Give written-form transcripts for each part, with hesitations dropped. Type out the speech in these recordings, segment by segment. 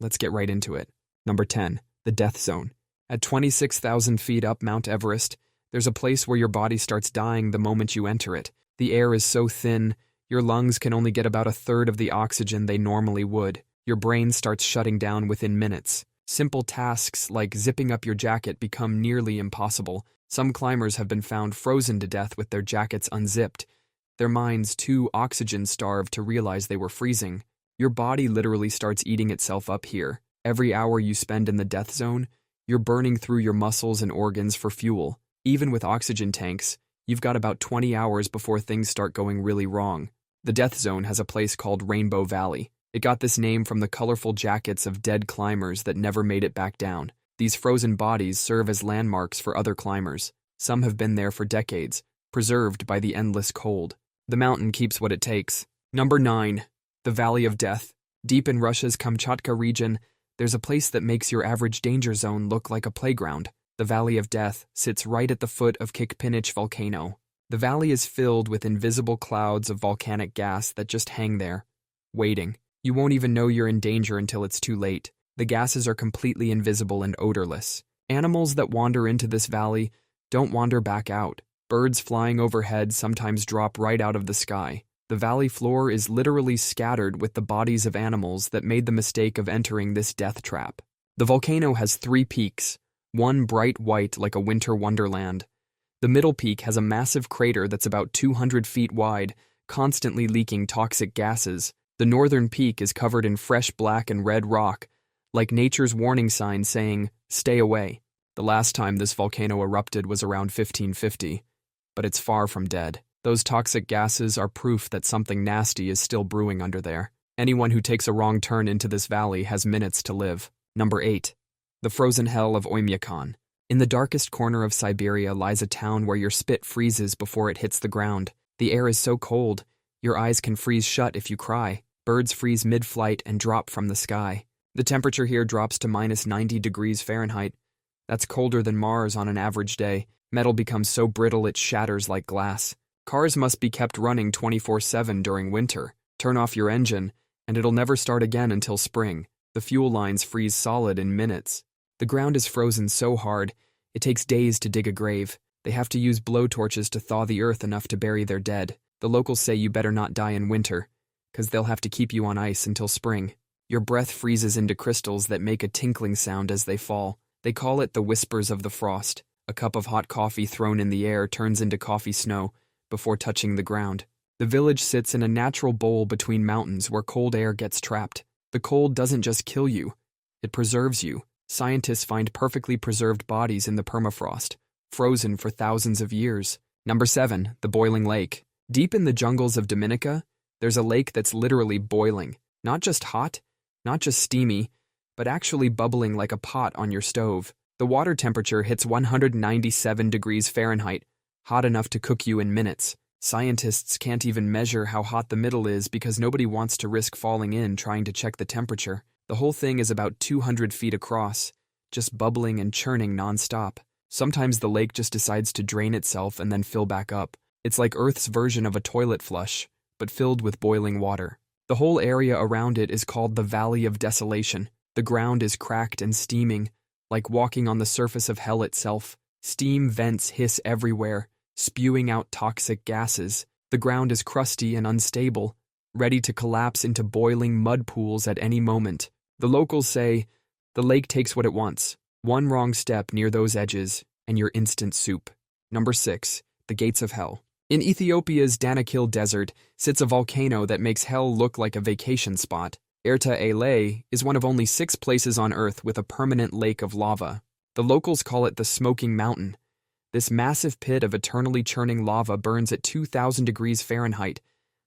Let's get right into it. Number 10. The Death Zone. At 26,000 feet up Mount Everest, there's a place where your body starts dying the moment you enter it. The air is so thin, your lungs can only get about a third of the oxygen they normally would. Your brain starts shutting down within minutes. Simple tasks like zipping up your jacket become nearly impossible. Some climbers have been found frozen to death with their jackets unzipped, their minds too oxygen-starved to realize they were freezing. Your body literally starts eating itself up here. Every hour you spend in the death zone, you're burning through your muscles and organs for fuel. Even with oxygen tanks, you've got about 20 hours before things start going really wrong. The death zone has a place called Rainbow Valley. It got this name from the colorful jackets of dead climbers that never made it back down. These frozen bodies serve as landmarks for other climbers. Some have been there for decades, preserved by the endless cold. The mountain keeps what it takes. Number 9. The Valley of Death. Deep in Russia's Kamchatka region, there's a place that makes your average danger zone look like a playground. The Valley of Death sits right at the foot of Kikpinich volcano. The valley is filled with invisible clouds of volcanic gas that just hang there, waiting. You won't even know you're in danger until it's too late. The gases are completely invisible and odorless. Animals that wander into this valley don't wander back out. Birds flying overhead sometimes drop right out of the sky. The valley floor is literally scattered with the bodies of animals that made the mistake of entering this death trap. The volcano has 3 peaks, one bright white like a winter wonderland. The middle peak has a massive crater that's about 200 feet wide, constantly leaking toxic gases. The northern peak is covered in fresh black and red rock, like nature's warning sign saying, "Stay away." The last time this volcano erupted was around 1550, but it's far from dead. Those toxic gases are proof that something nasty is still brewing under there. Anyone who takes a wrong turn into this valley has minutes to live. Number 8. The Frozen Hell of Oymyakon. In the darkest corner of Siberia lies a town where your spit freezes before it hits the ground. The air is so cold, your eyes can freeze shut if you cry. Birds freeze mid-flight and drop from the sky. The temperature here drops to minus 90 degrees Fahrenheit. That's colder than Mars on an average day. Metal becomes so brittle it shatters like glass. Cars must be kept running 24/7 during winter. Turn off your engine, and it'll never start again until spring. The fuel lines freeze solid in minutes. The ground is frozen so hard, it takes days to dig a grave. They have to use blowtorches to thaw the earth enough to bury their dead. The locals say you better not die in winter, because they'll have to keep you on ice until spring. Your breath freezes into crystals that make a tinkling sound as they fall. They call it the whispers of the frost. A cup of hot coffee thrown in the air turns into coffee snow before touching the ground. The village sits in a natural bowl between mountains where cold air gets trapped. The cold doesn't just kill you, it preserves you. Scientists find perfectly preserved bodies in the permafrost, frozen for thousands of years. Number 7. The Boiling Lake. Deep in the jungles of Dominica, there's a lake that's literally boiling. Not just hot, not just steamy, but actually bubbling like a pot on your stove. The water temperature hits 197 degrees Fahrenheit, hot enough to cook you in minutes. Scientists can't even measure how hot the middle is because nobody wants to risk falling in trying to check the temperature. The whole thing is about 200 feet across, just bubbling and churning nonstop. Sometimes the lake just decides to drain itself and then fill back up. It's like Earth's version of a toilet flush, but filled with boiling water. The whole area around it is called the Valley of Desolation. The ground is cracked and steaming, like walking on the surface of hell itself. Steam vents hiss everywhere, spewing out toxic gases. The ground is crusty and unstable, ready to collapse into boiling mud pools at any moment. The locals say, the lake takes what it wants. One wrong step near those edges, and you're instant soup. Number 6. The Gates of Hell. In Ethiopia's Danakil Desert sits a volcano that makes hell look like a vacation spot. Erta Ale is one of only 6 places on Earth with a permanent lake of lava. The locals call it the Smoking Mountain. This massive pit of eternally churning lava burns at 2,000 degrees Fahrenheit.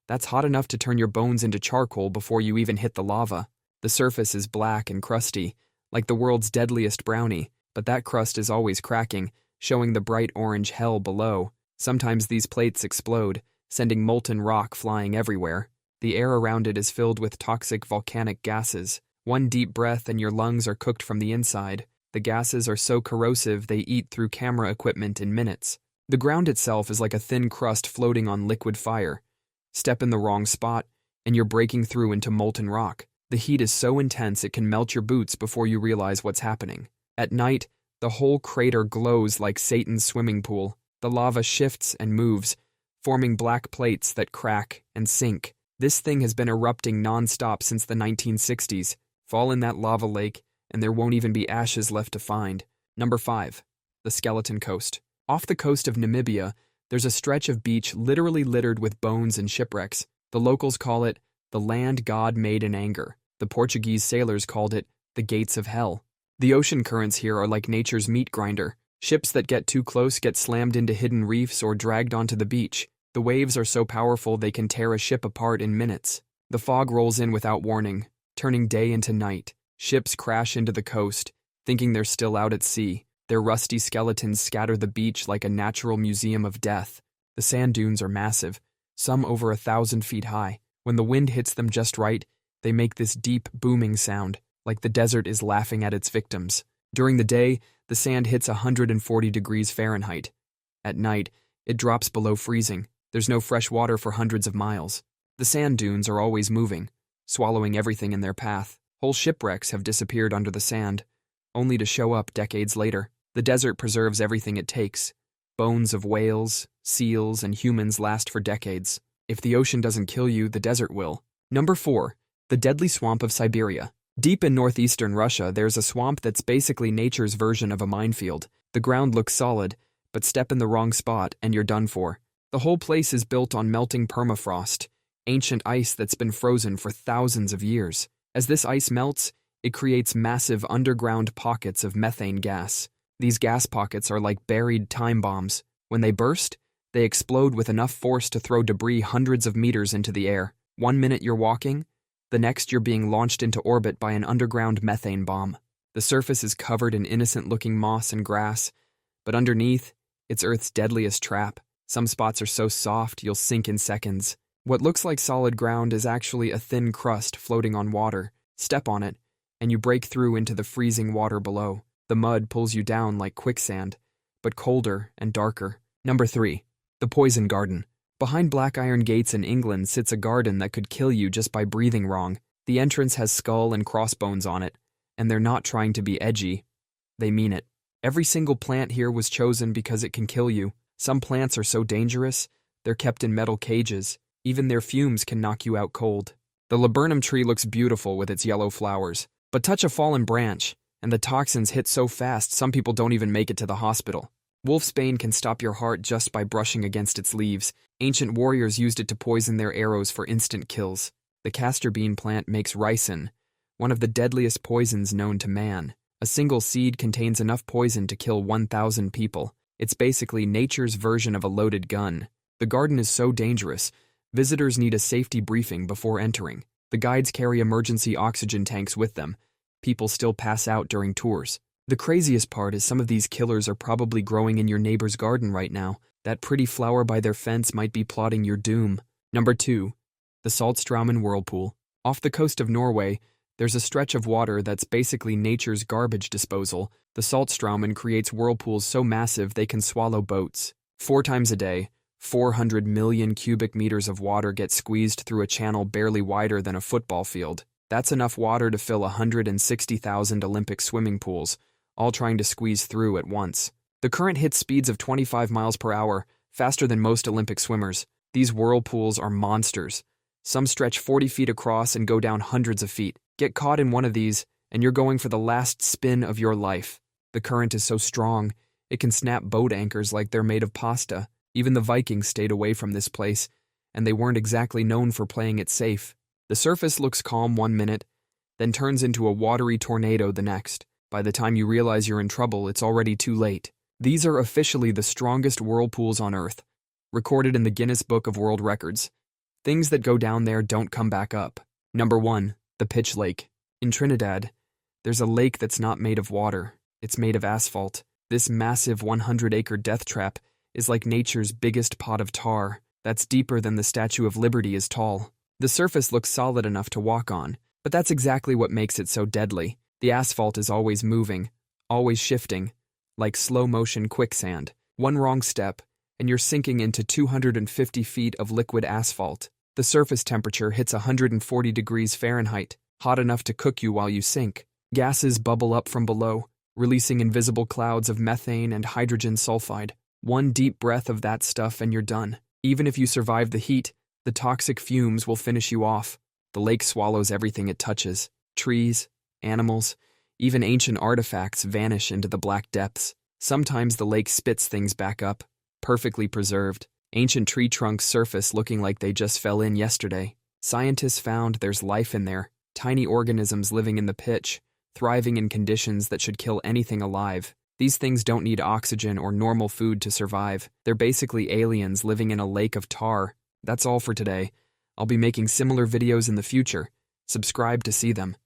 That's hot enough to turn your bones into charcoal before you even hit the lava. The surface is black and crusty, like the world's deadliest brownie, but that crust is always cracking, showing the bright orange hell below. Sometimes these plates explode, sending molten rock flying everywhere. The air around it is filled with toxic volcanic gases. One deep breath and your lungs are cooked from the inside. The gases are so corrosive they eat through camera equipment in minutes. The ground itself is like a thin crust floating on liquid fire. Step in the wrong spot, and you're breaking through into molten rock. The heat is so intense it can melt your boots before you realize what's happening. At night, the whole crater glows like Satan's swimming pool. The lava shifts and moves, forming black plates that crack and sink. This thing has been erupting non-stop since the 1960s. Fall in that lava lake, and there won't even be ashes left to find. Number 5. The Skeleton Coast. Off the coast of Namibia, there's a stretch of beach literally littered with bones and shipwrecks. The locals call it the land God made in anger. The Portuguese sailors called it the gates of hell. The ocean currents here are like nature's meat grinder. Ships that get too close get slammed into hidden reefs or dragged onto the beach. The waves are so powerful they can tear a ship apart in minutes. The fog rolls in without warning, turning day into night. Ships crash into the coast, thinking they're still out at sea. Their rusty skeletons scatter the beach like a natural museum of death. The sand dunes are massive, some over 1,000 feet high. When the wind hits them just right, they make this deep, booming sound, like the desert is laughing at its victims. During the day, the sand hits 140 degrees Fahrenheit. At night, it drops below freezing. There's no fresh water for hundreds of miles. The sand dunes are always moving, swallowing everything in their path. Whole shipwrecks have disappeared under the sand, only to show up decades later. The desert preserves everything it takes. Bones of whales, seals, and humans last for decades. If the ocean doesn't kill you, the desert will. Number 4. The Deadly Swamp of Siberia. Deep in northeastern Russia, there's a swamp that's basically nature's version of a minefield. The ground looks solid, but step in the wrong spot and you're done for. The whole place is built on melting permafrost, ancient ice that's been frozen for thousands of years. As this ice melts, it creates massive underground pockets of methane gas. These gas pockets are like buried time bombs. When they burst, they explode with enough force to throw debris hundreds of meters into the air. 1 minute you're walking, the next you're being launched into orbit by an underground methane bomb. The surface is covered in innocent-looking moss and grass, but underneath, it's Earth's deadliest trap. Some spots are so soft you'll sink in seconds. What looks like solid ground is actually a thin crust floating on water. Step on it, and you break through into the freezing water below. The mud pulls you down like quicksand, but colder and darker. Number 3. The Poison Garden. Behind black iron gates in England sits a garden that could kill you just by breathing wrong. The entrance has skull and crossbones on it, and they're not trying to be edgy. They mean it. Every single plant here was chosen because it can kill you. Some plants are so dangerous, they're kept in metal cages. Even their fumes can knock you out cold. The laburnum tree looks beautiful with its yellow flowers, but touch a fallen branch, and the toxins hit so fast some people don't even make it to the hospital. Wolfsbane can stop your heart just by brushing against its leaves. Ancient warriors used it to poison their arrows for instant kills. The castor bean plant makes ricin, one of the deadliest poisons known to man. A single seed contains enough poison to kill 1,000 people. It's basically nature's version of a loaded gun. The garden is so dangerous, visitors need a safety briefing before entering. The guides carry emergency oxygen tanks with them. People still pass out during tours. The craziest part is some of these killers are probably growing in your neighbor's garden right now. That pretty flower by their fence might be plotting your doom. Number 2. The Saltstraumen Whirlpool. Off the coast of Norway, there's a stretch of water that's basically nature's garbage disposal. The Saltstraumen creates whirlpools so massive they can swallow boats. 4 times a day, 400 million cubic meters of water get squeezed through a channel barely wider than a football field. That's enough water to fill 160,000 Olympic swimming pools, all trying to squeeze through at once. The current hits speeds of 25 miles per hour, faster than most Olympic swimmers. These whirlpools are monsters. Some stretch 40 feet across and go down hundreds of feet. Get caught in one of these, and you're going for the last spin of your life. The current is so strong, it can snap boat anchors like they're made of pasta. Even the Vikings stayed away from this place, and they weren't exactly known for playing it safe. The surface looks calm 1 minute, then turns into a watery tornado the next. By the time you realize you're in trouble, it's already too late. These are officially the strongest whirlpools on Earth, recorded in the Guinness Book of World Records. Things that go down there don't come back up. Number 1. The Pitch Lake. In Trinidad, there's a lake that's not made of water. It's made of asphalt. This massive 100-acre death trap is like nature's biggest pot of tar that's deeper than the Statue of Liberty is tall. The surface looks solid enough to walk on, but that's exactly what makes it so deadly. The asphalt is always moving, always shifting, like slow-motion quicksand. One wrong step, and you're sinking into 250 feet of liquid asphalt. The surface temperature hits 140 degrees Fahrenheit, hot enough to cook you while you sink. Gases bubble up from below, releasing invisible clouds of methane and hydrogen sulfide. One deep breath of that stuff and you're done. Even if you survive the heat, the toxic fumes will finish you off. The lake swallows everything it touches. Trees, animals, even ancient artifacts vanish into the black depths. Sometimes the lake spits things back up, perfectly preserved. Ancient tree trunks surface looking like they just fell in yesterday. Scientists found there's life in there, tiny organisms living in the pitch, thriving in conditions that should kill anything alive. These things don't need oxygen or normal food to survive. They're basically aliens living in a lake of tar. That's all for today. I'll be making similar videos in the future. Subscribe to see them.